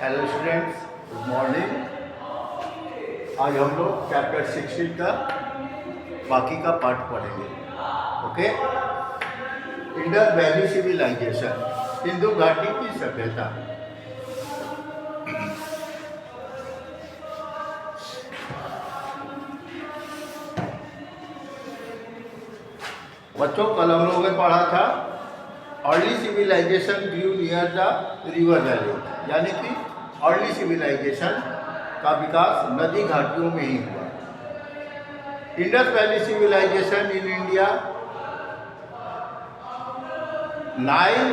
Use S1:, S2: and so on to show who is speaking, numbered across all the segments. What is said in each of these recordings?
S1: Hello students, good morning. आज हम लोग चैप्टर 16 का बाकी का पार्ट पढ़ेंगे। Okay. Indus valley civilisation, Sindhu घाटी की सभ्यता। बच्चों, कल हम लोगों ने पढ़ा था early civilisation grew near the river valley, यानी कि अर्ली सिविलाइजेशन का विकास नदी घाटियों में ही हुआ। Indus valley civilisation in India, Nile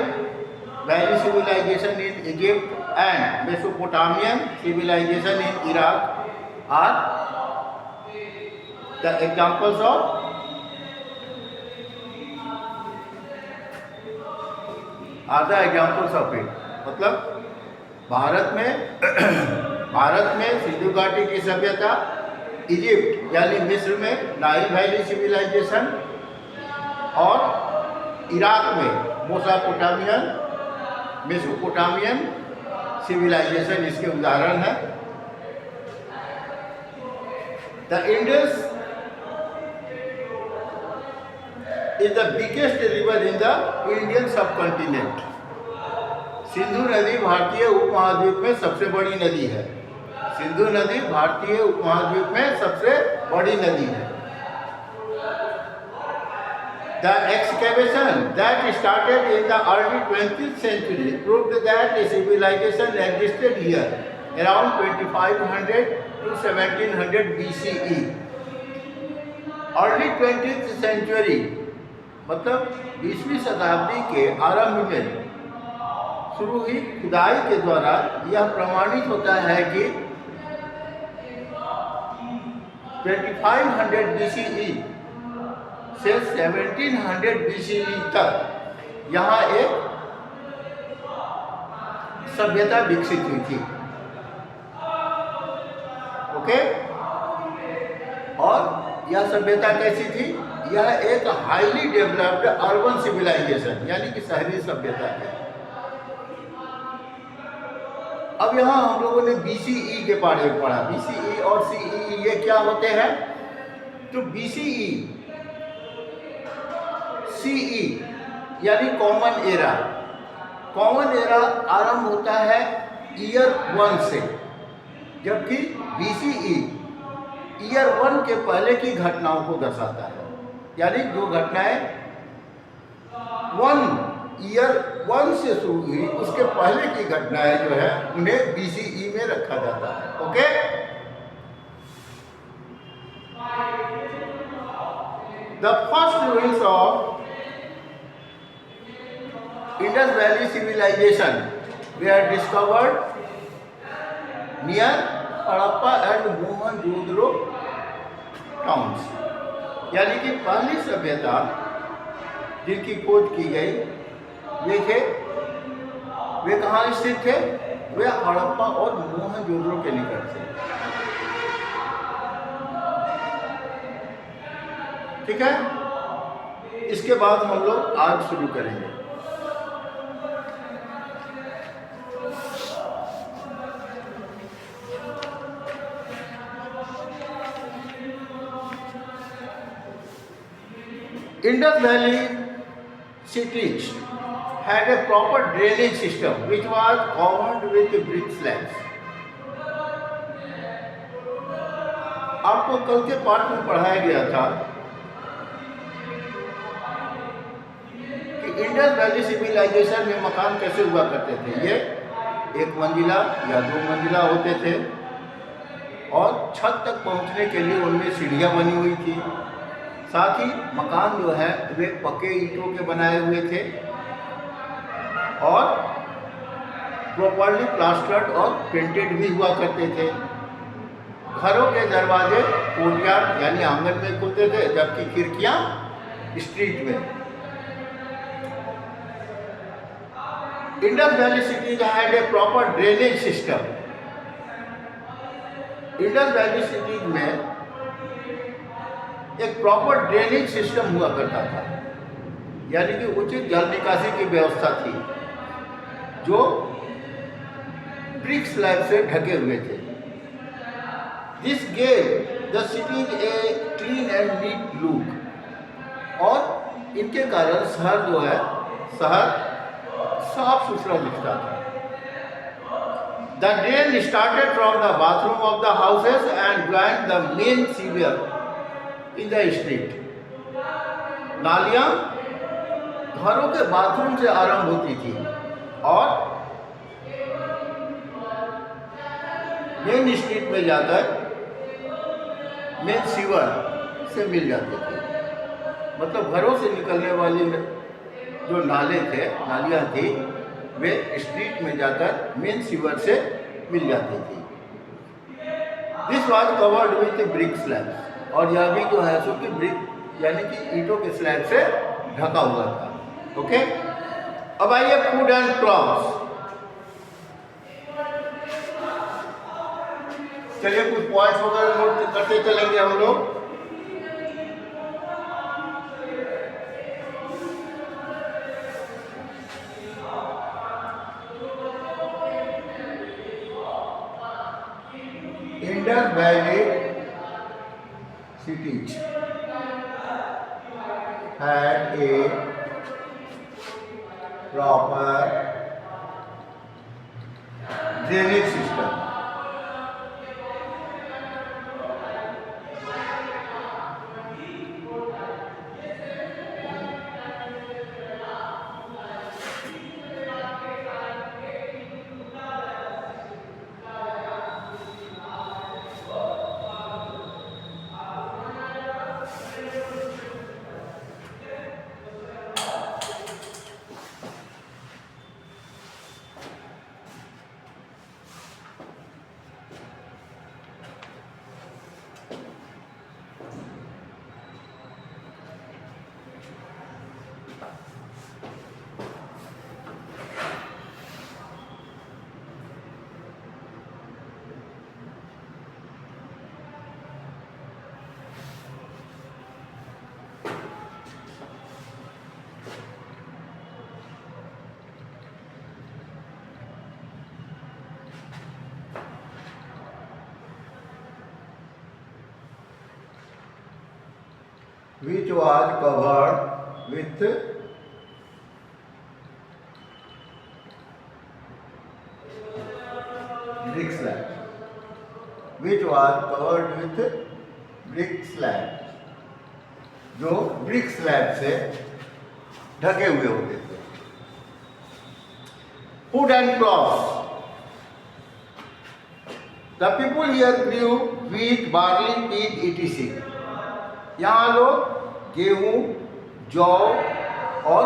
S1: valley civilisation in Egypt and Mesopotamian civilisation in Iraq are the examples of it. मतलब भारत में सिंधु घाटी की सभ्यता, इजिप्ट यानी मिस्र में नाइल वैली सिविलाइजेशन और इराक में मेसोपोटामियन सिविलाइजेशन इसके उदाहरण है। The Indus is the biggest river in the Indian subcontinent. Sindhu नदी भारतीय उपमहाद्वीप में सबसे बड़ी नदी है। सिंधु नदी भारतीय उपमहाद्वीप में सबसे बड़ी नदी है। The excavation that started in the early 20th century proved that a civilization existed here around 2500 to 1700 BCE. Early 20th century मतलब 20वीं शताब्दी के आरंभ में शुरू हुई खुदाई के द्वारा यह प्रमाणित होता है कि 2500 BCE से 1700 BCE तक यहाँ एक सभ्यता विकसित हुई थी। ओके। और यह सभ्यता कैसी थी? यह एक हाईली डेवलप्ड अर्बन सिविलाइजेशन यानी कि शहरी सभ्यता है। अब यहाँ हम लोगों ने BCE के बारे में पढ़ा। BCE और CE ये क्या होते हैं? तो BCE, CE यानी कॉमन एरा। कॉमन एरा आरंभ होता है ईयर 1 से, जबकि BCE ईयर 1 के पहले की घटनाओं को दर्शाता है, यानी जो घटनाएं ईयर 1 से शुरू हुई उसके पहले की घटनाएं जो है उन्हें BCE में रखा जाता है। Okay. The first ruins of Indus valley civilisation were discovered near Harappa and Mohenjodaro towns, यानी कि पहली सभ्यता जिनकी खोज की गई वे कहाँ स्थित थे? वे हड़प्पा और मोहनजोदड़ो के निकट थे। ठीक है। इसके बाद हम लोग आज शुरू करेंगे। Indus Valley cities had a proper drainage system which was covered with brick slabs. आपको कल के पाठ में पढ़ाया गया था कि इंडस वैली सिविलाइजेशन में मकान कैसे हुआ करते थे। ये एक मंजिला या 2 मंजिला होते थे और छत तक पहुंचने के लिए उनमें सीढ़ियां बनी हुई थी। साथ ही मकान जो है वे पक्के ईंटों के बनाए हुए थे और प्रॉपर्ली प्लास्टर्ड और पेंटेड भी हुआ करते थे। घरों के दरवाजे कोर्टयार्ड यानी आंगन में खुलते थे, जबकि खिड़कियां स्ट्रीट में। Indus valley cities had a proper drainage system. Indus valley cities में एक प्रॉपर ड्रेनेज सिस्टम हुआ करता था, यानी कि उचित जल निकासी की व्यवस्था थी, जो ब्रिक स्लैब से ढके हुए थे। This gave the city a clean and neat look, और इनके कारण शहर जो है, शहर साफ सुथरा दिखता था। The drain started from the bathroom of the houses and joined the main sewer in the street. नालियाँ घरों के बाथरूम से आरंभ होती थी और मेन स्ट्रीट में जाकर मेन सीवर से मिल जाती थी। मतलब घरों से निकलने वाली जो नाले थे, नालियाँ थी, वे स्ट्रीट में जाकर मेन सीवर से मिल जाती थी। This was covered with brick slab, और यह भी जो है सो कि ब्रिक यानी कि ईंटों के स्लैब से ढका हुआ था। ओके, अब आइए फूड एंड क्लॉथ्स। चलिए कुछ पॉइंट्स वगैरह नोट करते चलेंगे हम लोग। Indus Valley cities had a proper drainage system. Which was covered with brick slab, which was covered with brick slab, जो brick slab से ढके हुए होते थे। Food and crops. The people here grew wheat, barley, peas, etc. यहाँ लोग गेहूँ, जौ और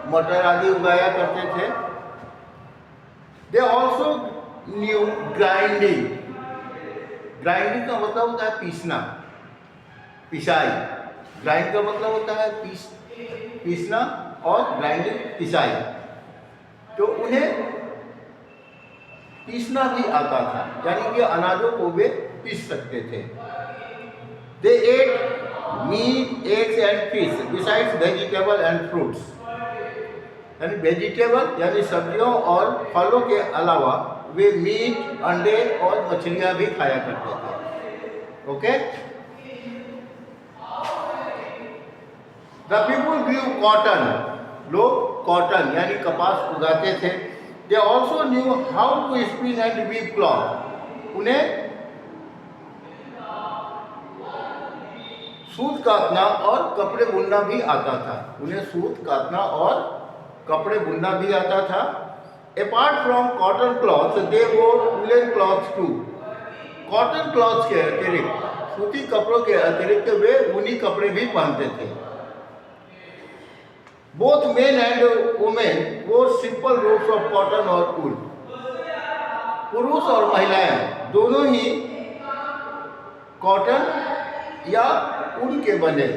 S1: मटर आदि उगाया करते थे। They also new grinding. Grinding का मतलब होता है पीसना, पिसाई। ग्राइंड का मतलब होता है पीसना और ग्राइंडिंग पिसाई। तो उन्हें पीसना भी आता था, यानी कि अनाजों को वे पीस सकते थे। They ate meat, eggs and fish besides vegetable and fruits. यानी वेजिटेबल यानी सब्जियों और फलों के अलावा वे मीट, अंडे और मछलियां भी खाया करते थे। Okay, the people grew cotton. लोग कॉटन यानी कपास उगाते थे। They also knew how to spin and weave cloth. उन्हें सूत काटना और कपड़े बुनना भी आता था। उन्हें सूत काटना और कपड़े बुनना भी आता था। Apart from cotton clothes they wore woollen clothes too. Cotton clothes के अतिरिक्त, सूती कपड़ों के अतिरिक्त वे ऊनी कपड़े भी पहनते थे। बोथ मेन एंड वुमेन वोर सिंपल रोब्स ऑफ कॉटन और वूल। पुरुष और महिलाएं दोनों ही कॉटन या ऊन के बने,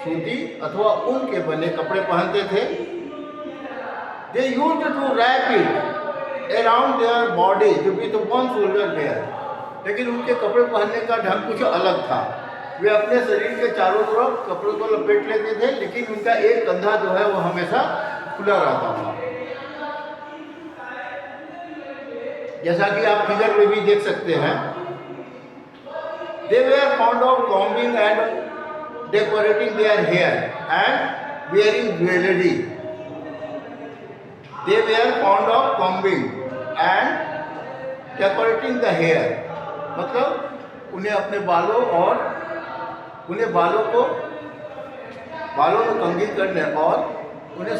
S1: सूती अथवा ऊन के बने कपड़े पहनते थे। They used to wrap it around their body with one shoulder bare. लेकिन उनके कपड़े पहनने का ढंग कुछ अलग था। वे अपने शरीर के चारों तरफ कपड़ों को लपेट लेते थे, लेकिन उनका एक कंधा जो है वो हमेशा खुला रहता था। जैसा कि आप फिगर में भी देख सकते हैं, they were fond of combing and decorating their hair and wearing jewellery. They were fond of combing and decorating the hair, मतलब उन्हें अपने बालों में कंघी करने और उन्हें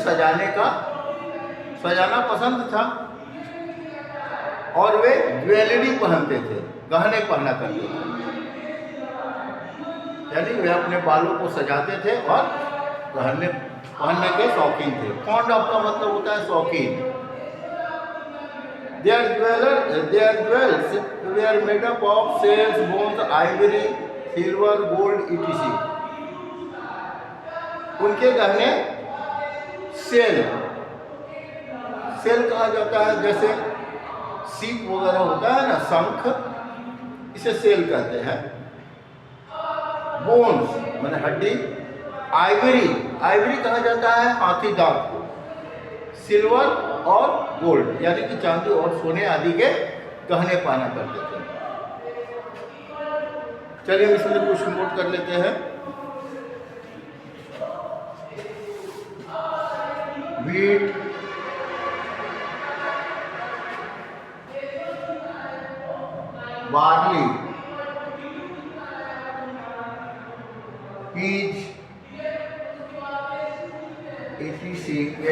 S1: सजाना पसंद था, और वे ज्वेलरी पहनते थे, गहने पहना करते थे, यानी वे अपने बालों को सजाते थे और गहने पहनने के शौकीन थे। फॉन्ड ऑफ का मतलब होता है शौकीन। Their jewels were made up of shells, bones, ivory, silver, gold, etc. उनके गहने सेल कहा जाता है, जैसे सीप वगैरह होता है ना, शंख, इसे सेल कहते हैं। बोन्स माने हड्डी, आइवरी कहा जाता है हाथी दांत को, सिल्वर और गोल्ड यानी कि चांदी और सोने आदि के गहने पहना करते थे। चलिए इसमें कुछ नोट कर लेते हैं। Wheat, barley, peach, etc.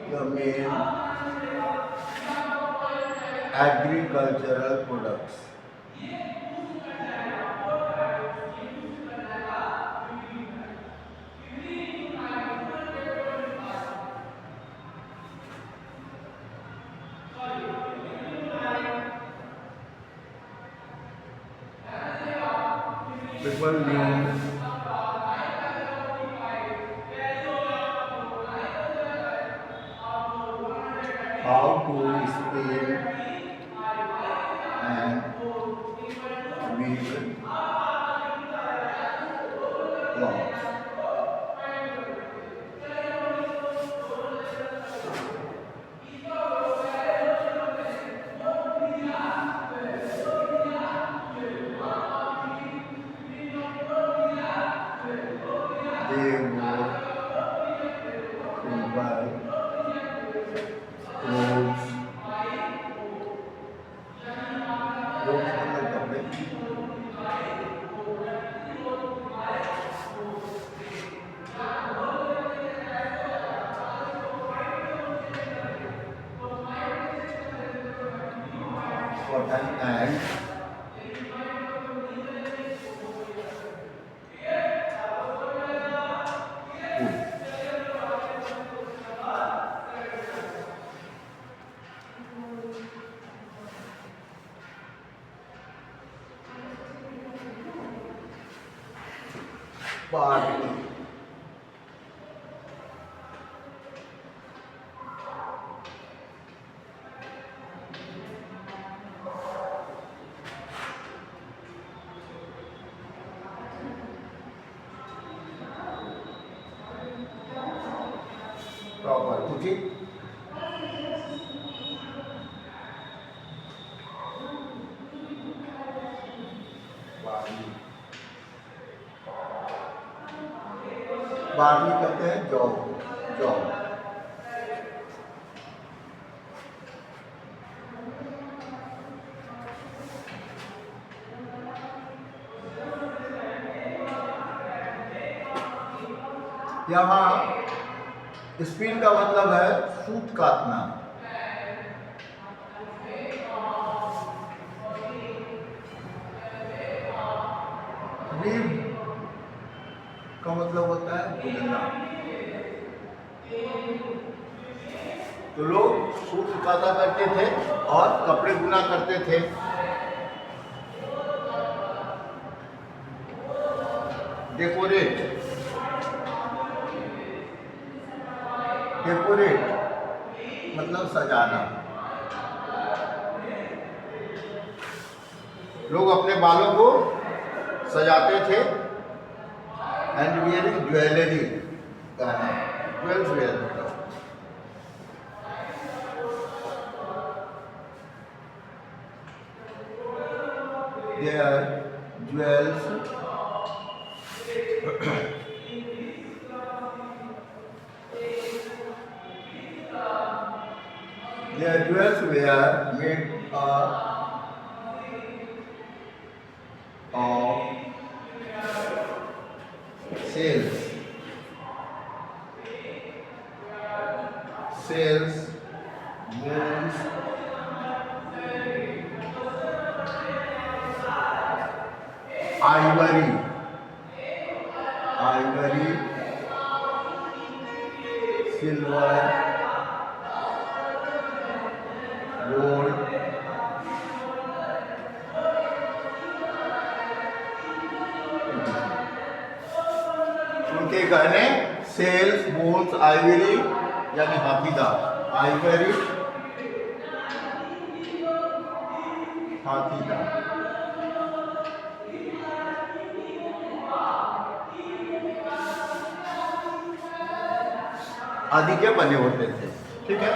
S1: The main agricultural products. People knew how to spin and weave cloths. They wore simple clothes, मतलब कपड़े, cotton and wool. Barley, proper uchi, barley कहते हैं जौ। यहाँ स्पिन का मतलब है सूत काटना, वीव का मतलब होता है बुनना। तो लोग सूत काटा करते थे और कपड़े बुना करते थे। डेकोरेट मतलब सजाना। लोग अपने बालों को सजाते थे। And wearing jewellery, jewels wear, their jewels their jewels were made of shells, bones, ivory, silver, gold, उनके गहने सेल्स, बोन्स, आइवरी यानी हाथीदांत, आइवरी हाथीदांत, आदि के बने होते थे। ठीक है,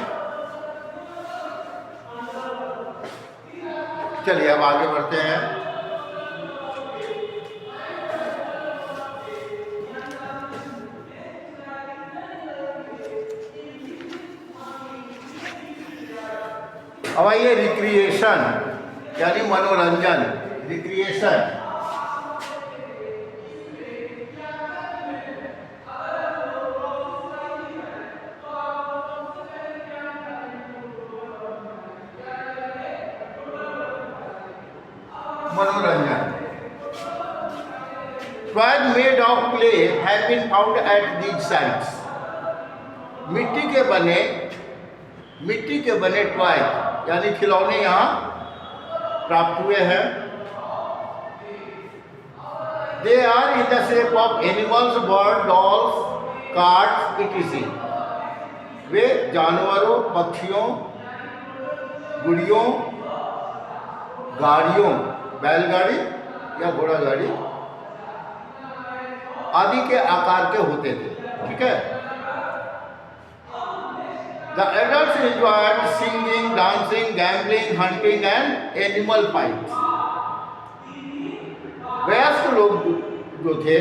S1: चलिए अब आगे बढ़ते हैं। अब आइए रिक्रिएशन यानी मनोरंजन, रिक्रिएशन। मनोरंजन। Toys made of clay have been found at these sites. मिट्टी के बने टॉय यानी खिलौने यहाँ प्राप्त हुए हैं। They are in the shape of animals, birds, dolls, cards, etc. वे जानवरों, पक्षियों, गुड़ियों, गाड़ियों, बैलगाड़ी या घोड़ा गाड़ी आदि के आकार के होते थे। ठीक है, The adults enjoyed singing, dancing, gambling, hunting and animal fights. वयस्क लोग जो थे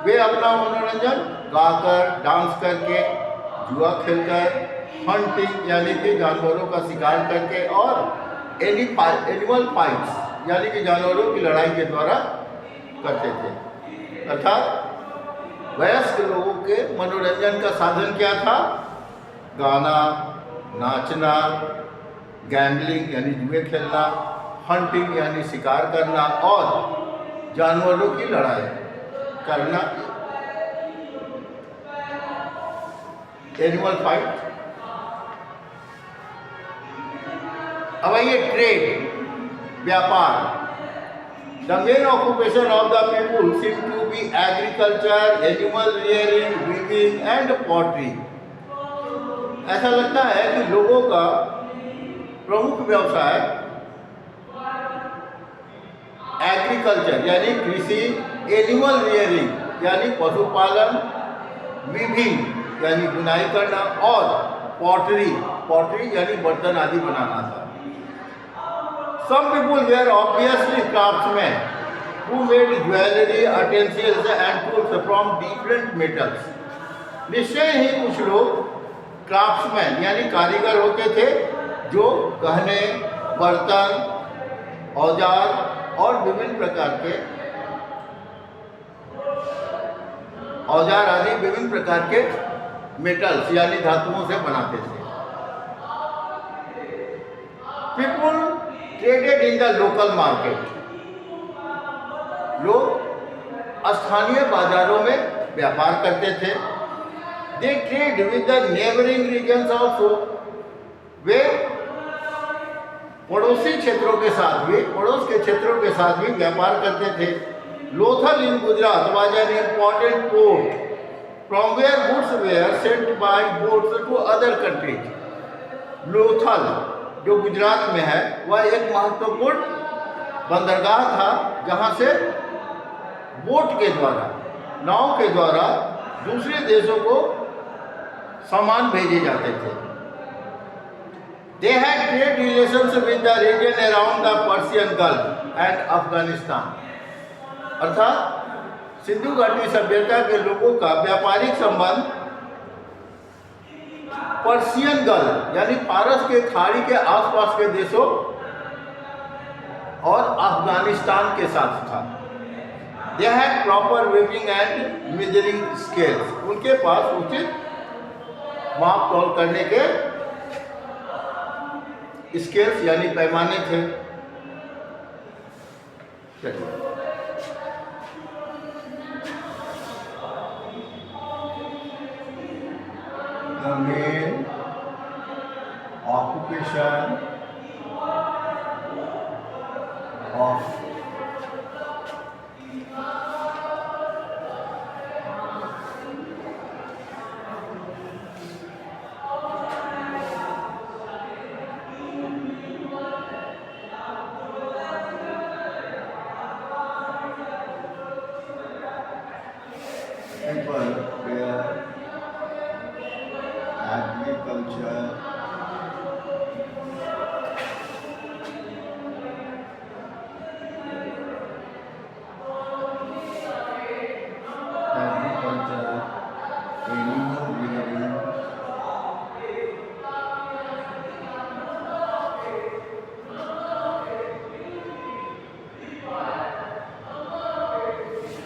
S1: वे अपना मनोरंजन गाकर, डांस करके, जुआ खेलकर, हंटिंग यानी कि जानवरों का शिकार करके और एनिमल फाइट्स यानी कि जानवरों की लड़ाई के द्वारा करते थे। अर्थात वयस्क लोगों के मनोरंजन का साधन क्या था? गाना, नाचना, गैम्बलिंग यानी जुए खेलना, हंटिंग यानी शिकार करना और जानवरों की लड़ाई करना, एनिमल फाइट। अब आइए ट्रेड, व्यापार। The main occupation of the people seem to be agriculture, animal rearing, weaving and pottery. ऐसा लगता है कि लोगों का प्रमुख व्यवसाय एग्रीकल्चर यानी कृषि, एनिमल रियरिंग यानी पशुपालन, वीविंग यानी बुनाई करना और पॉटरी यानी बर्तन आदि बनाना था। Some people were obviously craftsmen who made jewelry, utensils and tools from different metals. निश्चय ही कुछ लोग क्राफ्ट्समैन यानी कारीगर होते थे जो गहने, बर्तन, औजार और विभिन्न प्रकार के औजार आदि विभिन्न प्रकार के मेटल्स यानी धातुओं से बनाते थे। People traded in the local market. लोग स्थानीय बाजारों में व्यापार करते थे। They trade with the neighboring regions also. वे पड़ोसी क्षेत्रों के साथ भी, पड़ोस के क्षेत्रों के साथ भी व्यापार करते थे। Lothal in Gujarat was an important port from where goods were sent by boats to other countries. Lothal जो गुजरात में है वह एक महत्वपूर्ण बंदरगाह था जहाँ से बोट के द्वारा, नाव के द्वारा दूसरे देशों को सामान भेजे जाते थे। They had trade relations with the region around the Persian Gulf and Afghanistan। अर्थात सिंधु घाटी सभ्यता के लोगों का व्यापारिक संबंध पर्शियन गल्फ यानी पारस के खाड़ी के आसपास के देशों और अफगानिस्तान के साथ था। They had proper weighing and measuring scales। उनके पास उचित माप तौल करने के स्केल्स यानी पैमाने थे। चलिए, the main occupation of people were agriculture,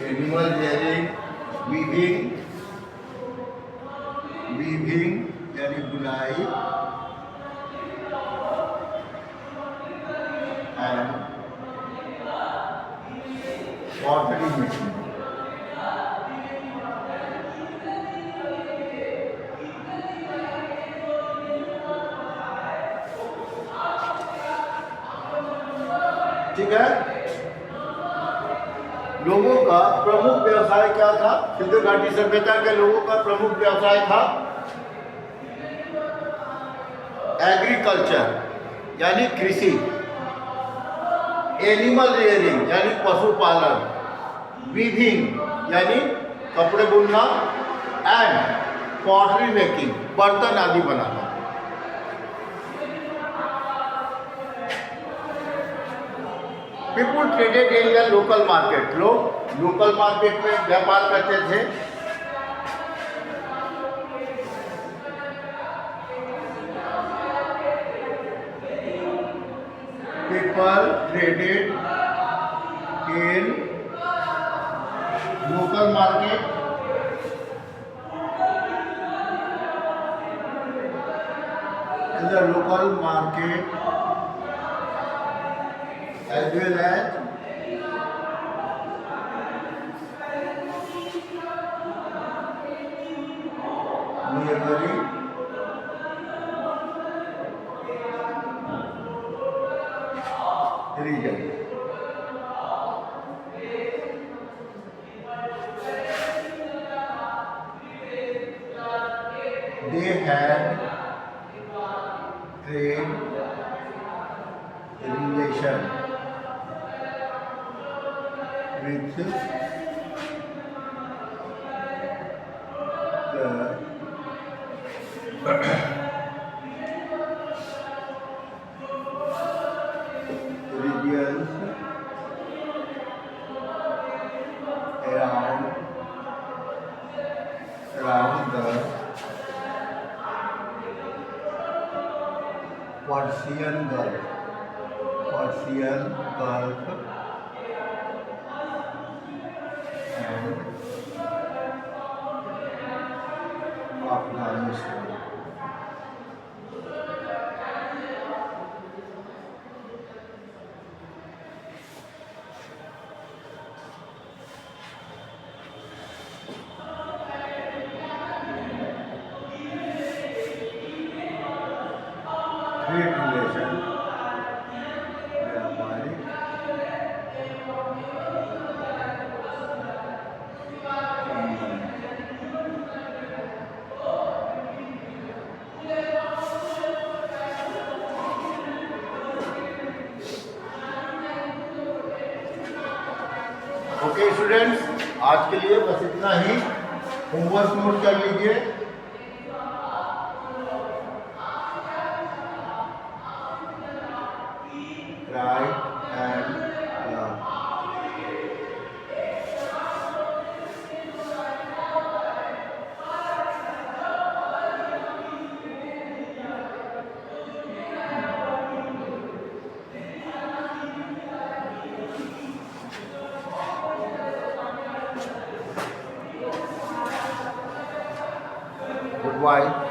S1: animal rearing, weaving यानी बुनाई, and pottery making। ठीक है, लोगों का प्रमुख व्यवसाय क्या था? सिंधु घाटी सभ्यता के लोगों का प्रमुख व्यवसाय था एग्रीकल्चर यानी कृषि, एनिमल रियरिंग यानी पशुपालन, वीविंग यानी कपड़े बुनना, एंड पॉटरी मेकिंग बर्तन आदि बनाना। People traded in the local market. लोग लोकल मार्केट में व्यापार करते थे। People traded in local market as well as neighboring region। They had trade relation with the regions around the Persian Gulf and Afghanistan। Trade relation व्यापारिक okay students, आज के लिए बस इतना ही। होमवर्क नोट कर लीजिए। Right and learn. Goodbye.